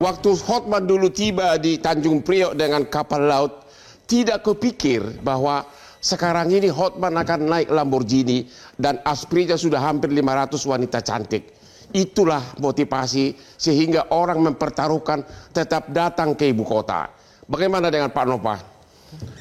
Waktu Hotman dulu tiba di Tanjung Priok dengan kapal laut, tidak kepikir bahwa sekarang ini Hotman akan naik Lamborghini dan Asprinya sudah hampir 500 wanita cantik. Itulah motivasi sehingga orang mempertaruhkan tetap datang ke ibu kota. Bagaimana dengan Pak Nova?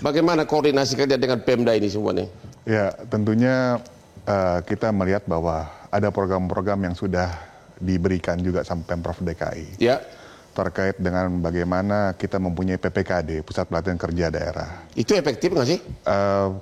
Bagaimana koordinasi kerja dengan Pemda ini semuanya? Ya, tentunya kita melihat bahwa ada program-program yang sudah diberikan juga sama Pemprov DKI. Ya. Terkait dengan bagaimana kita mempunyai PPKD, Pusat Pelatihan Kerja Daerah. Itu efektif nggak sih?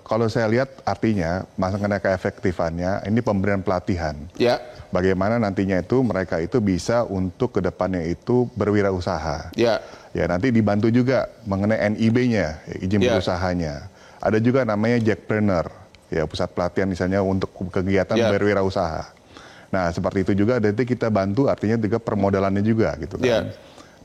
Kalau saya lihat artinya, mengenai keefektifannya, ini pemberian pelatihan. Ya. Bagaimana nantinya itu mereka itu bisa untuk kedepannya itu berwirausaha. Ya. Ya, nanti dibantu juga mengenai NIB-nya, izin berusahanya. Ada juga namanya Jackpreneur, ya pusat pelatihan misalnya untuk kegiatan berwirausaha. Nah, seperti itu juga nanti kita bantu artinya juga permodalannya juga gitu kan.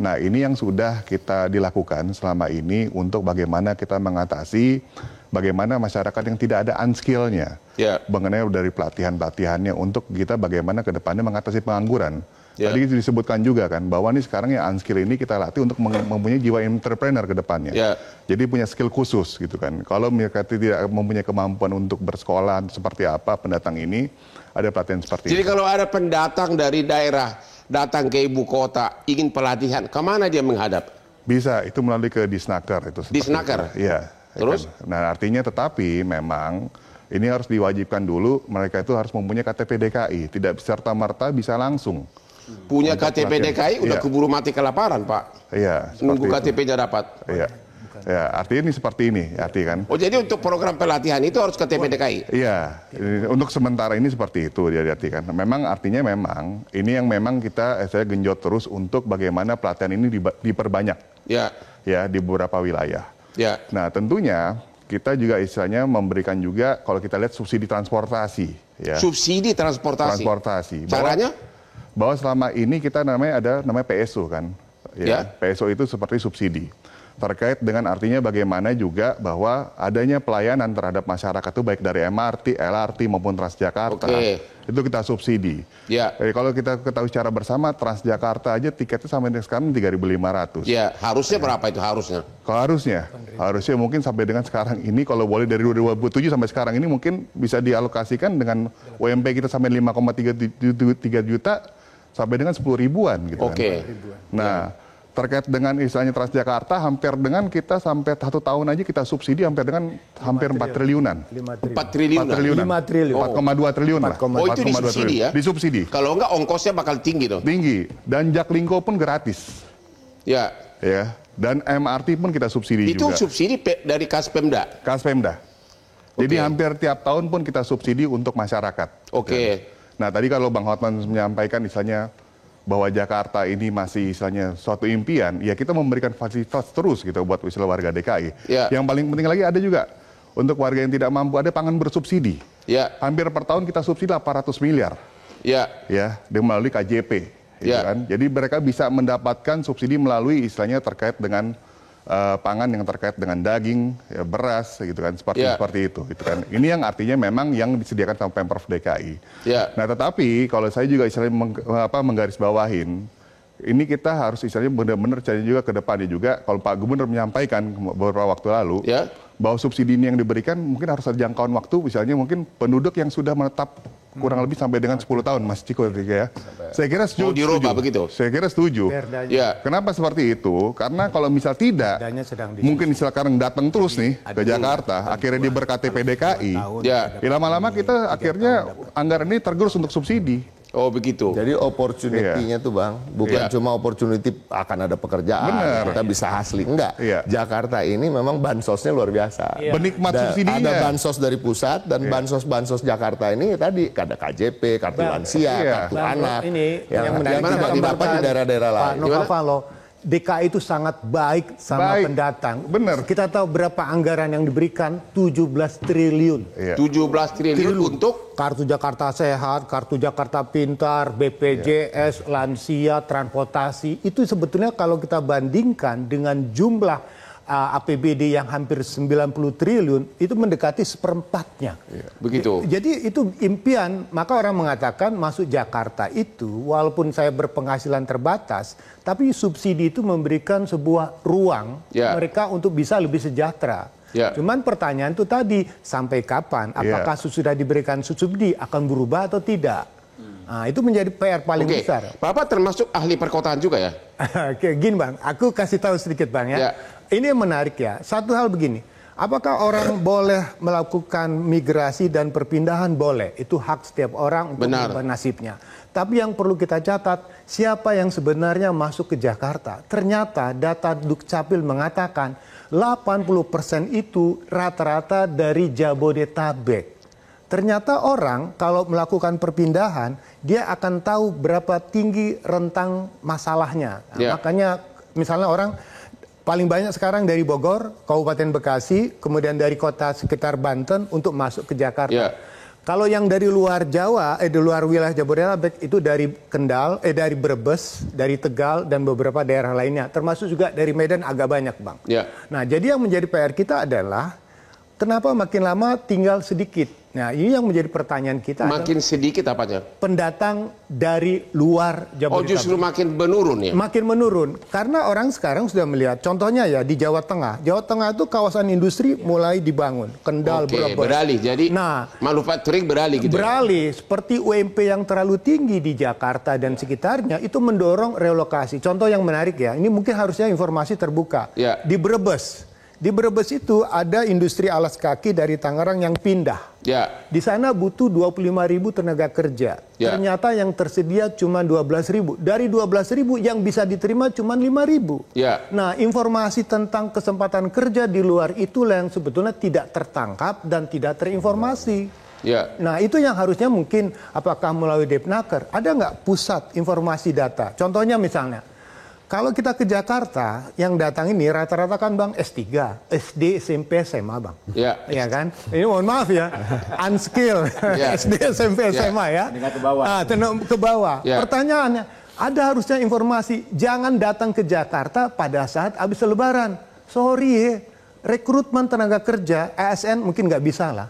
Nah, ini yang sudah kita dilakukan selama ini untuk bagaimana kita mengatasi bagaimana masyarakat yang tidak ada unskill-nya. Mengenai dari pelatihan-pelatihannya untuk kita bagaimana ke depannya mengatasi pengangguran. Tadi disebutkan juga kan bahwa ini sekarang ya unskill ini kita latih untuk mempunyai jiwa entrepreneur ke depannya. Jadi punya skill khusus gitu kan. Kalau mereka tidak mempunyai kemampuan untuk bersekolah seperti apa pendatang ini, ada pelatihan seperti itu. Jadi kalau ada pendatang dari daerah datang ke ibu kota ingin pelatihan, kemana dia menghadap? Bisa, itu melalui ke Disnaker itu. Disnaker? Iya. Terus? Kan? Nah, artinya tetapi memang ini harus diwajibkan dulu, mereka itu harus mempunyai KTP DKI, tidak serta-merta bisa langsung. Punya KTP DKI udah keburu mati kelaparan, Pak. Iya. Nunggu KTP-nya dapat. Iya. Ya, artinya ini seperti ini, kan. Oh, jadi untuk program pelatihan itu harus KTP DKI? Iya, untuk sementara ini seperti itu dia diartikan. Memang artinya memang ini yang memang kita saya genjot terus untuk bagaimana pelatihan ini diperbanyak. Ya, di beberapa wilayah. Ya. Nah, tentunya kita juga istilahnya memberikan juga kalau kita lihat subsidi transportasi. Ya. Subsidi transportasi. Transportasi. Caranya? Bahwa selama ini kita ada namanya PSO kan. Ya. PSO itu seperti subsidi. Terkait dengan artinya bagaimana juga bahwa adanya pelayanan terhadap masyarakat itu baik dari MRT, LRT maupun Transjakarta. Itu kita subsidi. Jadi kalau kita ketahui secara bersama Transjakarta aja tiketnya sampai sekarang 3.500. Ya, harusnya berapa itu harusnya? Kalau harusnya mungkin sampai dengan sekarang ini kalau boleh dari 2007 sampai sekarang ini mungkin bisa dialokasikan dengan UMP kita sampai 5,3 juta sampai dengan 10 ribuan gitu kan. Nah, terkait dengan istilahnya Transjakarta hampir dengan kita sampai 1 tahun aja kita subsidi hampir dengan hampir 4 triliunan. 4 triliunan. 5 triliun. 4,2 triliun lah. Oh, itu disubsidi ya? Disubsidi. Kalau enggak ongkosnya bakal tinggi dong. Tinggi. Dan Jaklingko pun gratis. Ya. Dan MRT pun kita subsidi juga. Itu subsidi dari Kas Pemda? Kas Pemda. Jadi hampir tiap tahun pun kita subsidi untuk masyarakat. Nah, tadi kalau Bang Hotman menyampaikan misalnya bahwa Jakarta ini masih istilahnya suatu impian, ya kita memberikan fasilitas terus gitu buat istilah warga DKI. Yang paling penting lagi ada juga untuk warga yang tidak mampu ada pangan bersubsidi. Hampir per tahun kita subsidi 800 miliar. Melalui KJP. Gitu kan? Jadi mereka bisa mendapatkan subsidi melalui istilahnya terkait dengan pangan yang terkait dengan daging, beras, gitu kan, seperti itu, gitu kan. Ini yang artinya memang yang disediakan sama Pemprov DKI. Nah, tetapi kalau saya juga istilahnya menggarisbawahin, ini kita harus istilahnya benar-benar cari juga ke depannya juga. Kalau Pak Gubernur menyampaikan beberapa waktu lalu bahwa subsidi ini yang diberikan mungkin harus ada jangkauan waktu, misalnya mungkin penduduk yang sudah menetap kurang lebih sampai dengan 10 tahun, Mas Ciko ya. Saya kira setuju. Dirubah begitu. Saya kira setuju. Kenapa seperti itu? Karena kalau misal tidak, mungkin sekarang datang terus nih ke Jakarta, akhirnya dia ber-KTP DKI, lama-lama kita akhirnya anggaran ini tergerus untuk subsidi. Oh begitu. Jadi opportunity-nya tuh Bang, bukan cuma opportunity akan ada pekerjaan, kita bisa hasli. Enggak, Jakarta ini memang bansosnya luar biasa. Penikmat subsidinya. Ada bansos dari pusat dan bansos-bansos Jakarta ini tadi ada KJP, kartu lansia, kartu anak. Ini yang tidak didapat di daerah-daerah lain. DKI itu sangat baik sama pendatang. Benar. Kita tahu berapa anggaran yang diberikan, 17 triliun. 17 triliun untuk kartu Jakarta Sehat, kartu Jakarta Pintar, BPJS, lansia, transportasi. Itu sebetulnya kalau kita bandingkan dengan jumlah APBD yang hampir 90 triliun itu mendekati seperempatnya. Begitu. Jadi itu impian, maka orang mengatakan masuk Jakarta itu walaupun saya berpenghasilan terbatas, tapi subsidi itu memberikan sebuah ruang mereka untuk bisa lebih sejahtera. Cuman pertanyaan itu tadi, sampai kapan? Apakah sudah diberikan subsidi akan berubah atau tidak? Nah, itu menjadi PR paling besar. Bapak termasuk ahli perkotaan juga ya? Gini Bang, aku kasih tahu sedikit Bang ya. Ini yang menarik ya. Satu hal begini, apakah orang boleh melakukan migrasi dan perpindahan? Boleh. Itu hak setiap orang untuk mengubah nasibnya. Tapi yang perlu kita catat, siapa yang sebenarnya masuk ke Jakarta? Ternyata data Dukcapil mengatakan 80% itu rata-rata dari Jabodetabek. Ternyata orang kalau melakukan perpindahan, dia akan tahu berapa tinggi rentang masalahnya. Nah, makanya misalnya orang paling banyak sekarang dari Bogor, Kabupaten Bekasi, kemudian dari kota sekitar Banten untuk masuk ke Jakarta. Kalau yang dari luar Jawa, di luar wilayah Jabodetabek itu dari Kendal, dari Brebes, dari Tegal dan beberapa daerah lainnya, termasuk juga dari Medan agak banyak, Bang. Nah, jadi yang menjadi PR kita adalah kenapa makin lama tinggal sedikit. Nah, ini yang menjadi pertanyaan kita. Makin sedikit apanya? Pendatang dari luar Jabodetabek. Oh, justru makin menurun ya? Makin menurun. Karena orang sekarang sudah melihat, contohnya ya di Jawa Tengah. Jawa Tengah itu kawasan industri mulai dibangun. Kendal, Brebes. Beralih. Jadi manufacturing beralih gitu. Beralih. Seperti UMP yang terlalu tinggi di Jakarta dan sekitarnya, itu mendorong relokasi. Contoh yang menarik ya, ini mungkin harusnya informasi terbuka. Di Brebes. Di Brebes itu ada industri alas kaki dari Tangerang yang pindah. Di sana butuh 25.000 tenaga kerja. Ternyata yang tersedia cuma 12.000. Dari 12.000 yang bisa diterima cuma 5.000. Nah, informasi tentang kesempatan kerja di luar itulah yang sebetulnya tidak tertangkap dan tidak terinformasi. Nah, itu yang harusnya mungkin apakah melalui Depnaker, ada nggak pusat informasi data? Contohnya misalnya, kalau kita ke Jakarta, yang datang ini rata-rata kan Bang S3, SD, SMP, SMA Bang. Iya kan? Ini mohon maaf ya, unskilled, SD, SMP, SMA ya. Ke bawah. Ke bawah. Pertanyaannya, ada harusnya informasi, jangan datang ke Jakarta pada saat habis Lebaran. Sorry rekrutmen tenaga kerja, ASN mungkin nggak bisa lah.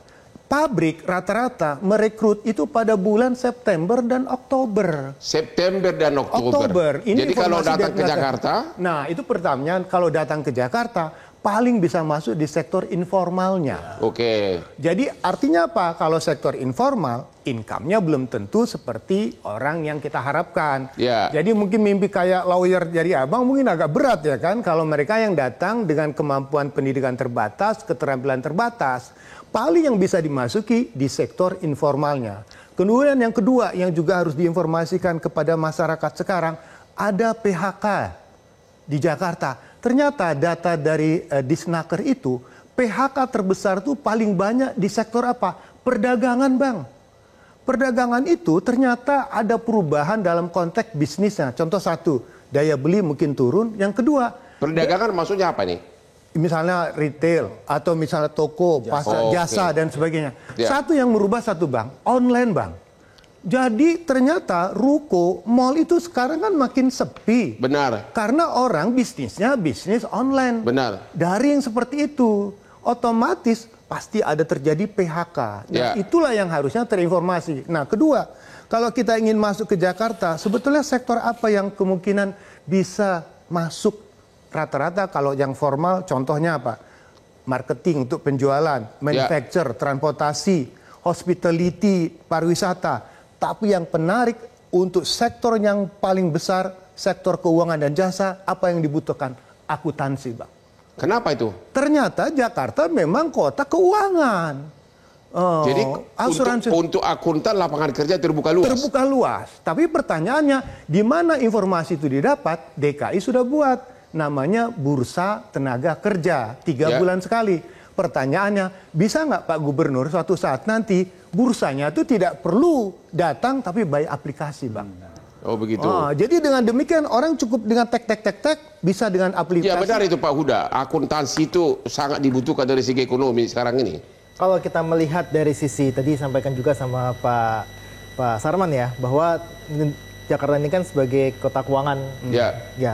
Pabrik rata-rata merekrut itu pada bulan September dan Oktober. September dan Oktober. Ini jadi kalau datang ke Jakarta? Nah, itu pertanyaan, kalau datang ke Jakarta, paling bisa masuk di sektor informalnya. Jadi artinya apa? Kalau sektor informal, income-nya belum tentu seperti orang yang kita harapkan. Jadi mungkin mimpi kayak lawyer jadi abang mungkin agak berat ya kan? Kalau mereka yang datang dengan kemampuan pendidikan terbatas, keterampilan terbatas, paling yang bisa dimasuki di sektor informalnya. Kemudian yang kedua yang juga harus diinformasikan kepada masyarakat sekarang, ada PHK di Jakarta. Ternyata data dari Disnaker itu, PHK terbesar itu paling banyak di sektor apa? Perdagangan Bang. Perdagangan itu ternyata ada perubahan dalam konteks bisnisnya. Contoh satu, daya beli mungkin turun. Yang kedua, perdagangan maksudnya apa nih? Misalnya retail atau misalnya toko, pasar, jasa dan sebagainya. Satu yang merubah satu Bang, online Bang. Jadi ternyata ruko, mall itu sekarang kan makin sepi. Benar. Karena orang bisnisnya bisnis online. Benar. Daring seperti itu, otomatis pasti ada terjadi PHK. Dan itulah yang harusnya terinformasi. Nah, kedua, kalau kita ingin masuk ke Jakarta, sebetulnya sektor apa yang kemungkinan bisa masuk? Rata-rata kalau yang formal contohnya apa? Marketing untuk penjualan, manufacture, transportasi, hospitality, pariwisata. Tapi yang menarik untuk sektor yang paling besar, sektor keuangan dan jasa, apa yang dibutuhkan? Akuntansi, Bang. Kenapa itu? Ternyata Jakarta memang kota keuangan. Jadi asuransi untuk akuntan lapangan kerja terbuka luas. Terbuka luas. Tapi pertanyaannya, di mana informasi itu didapat? DKI sudah buat. Namanya Bursa Tenaga Kerja, 3 bulan sekali. Pertanyaannya, bisa nggak Pak Gubernur suatu saat nanti bursanya itu tidak perlu datang tapi by aplikasi, Bang. Oh begitu. Jadi dengan demikian orang cukup dengan tek bisa dengan aplikasi. Ya benar itu Pak Huda. Akuntansi itu sangat dibutuhkan dari segi ekonomi sekarang ini. Kalau kita melihat dari sisi tadi sampaikan juga sama Pak Sarman ya, bahwa Jakarta ini kan sebagai kota keuangan,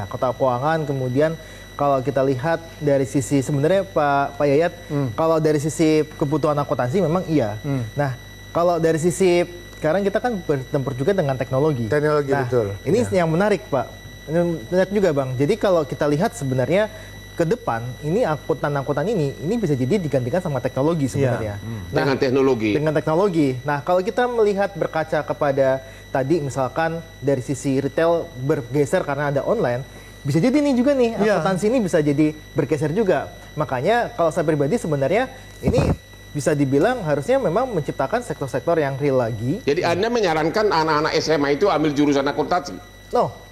kota keuangan, kemudian kalau kita lihat dari sisi sebenarnya Pak Yayat, kalau dari sisi kebutuhan akuntansi memang iya. Nah, kalau dari sisi sekarang kita kan bertempur juga dengan teknologi. Teknologi, nah, betul. Ini yang menarik, Pak. Ini menarik juga, Bang. Jadi kalau kita lihat sebenarnya ke depan ini angkutan ini bisa jadi digantikan sama teknologi sebenarnya. Nah, dengan teknologi. Dengan teknologi. Nah, kalau kita melihat berkaca kepada tadi misalkan dari sisi retail bergeser karena ada online, bisa jadi nih juga nih akuntansi ini bisa jadi bergeser juga. Makanya kalau saya pribadi sebenarnya ini bisa dibilang harusnya memang menciptakan sektor-sektor yang real lagi. Jadi Anda menyarankan anak-anak SMA itu ambil jurusan akuntansi? No.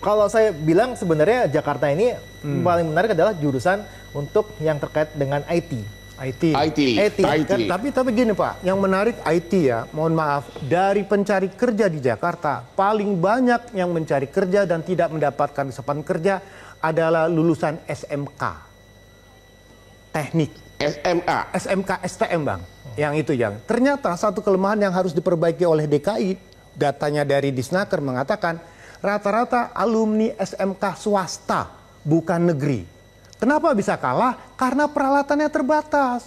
Kalau saya bilang sebenarnya Jakarta ini paling menarik adalah jurusan untuk yang terkait dengan IT. Tapi gini Pak, yang menarik IT ya, mohon maaf, dari pencari kerja di Jakarta, paling banyak yang mencari kerja dan tidak mendapatkan kesempatan kerja adalah lulusan SMK. Teknik. SMK STM Bang. Yang itu yang. Ternyata satu kelemahan yang harus diperbaiki oleh DKI, datanya dari Disnaker mengatakan, rata-rata alumni SMK swasta, bukan negeri. Kenapa bisa kalah? Karena peralatannya terbatas.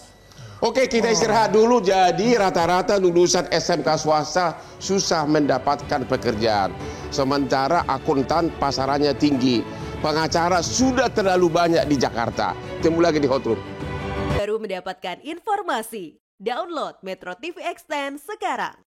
Oke, kita istirahat dulu. Jadi rata-rata lulusan SMK swasta susah mendapatkan pekerjaan. Sementara akuntan pasarannya tinggi. Pengacara sudah terlalu banyak di Jakarta. Temu lagi di Hot Room. Baru mendapatkan informasi. Download Metro TV Extend sekarang.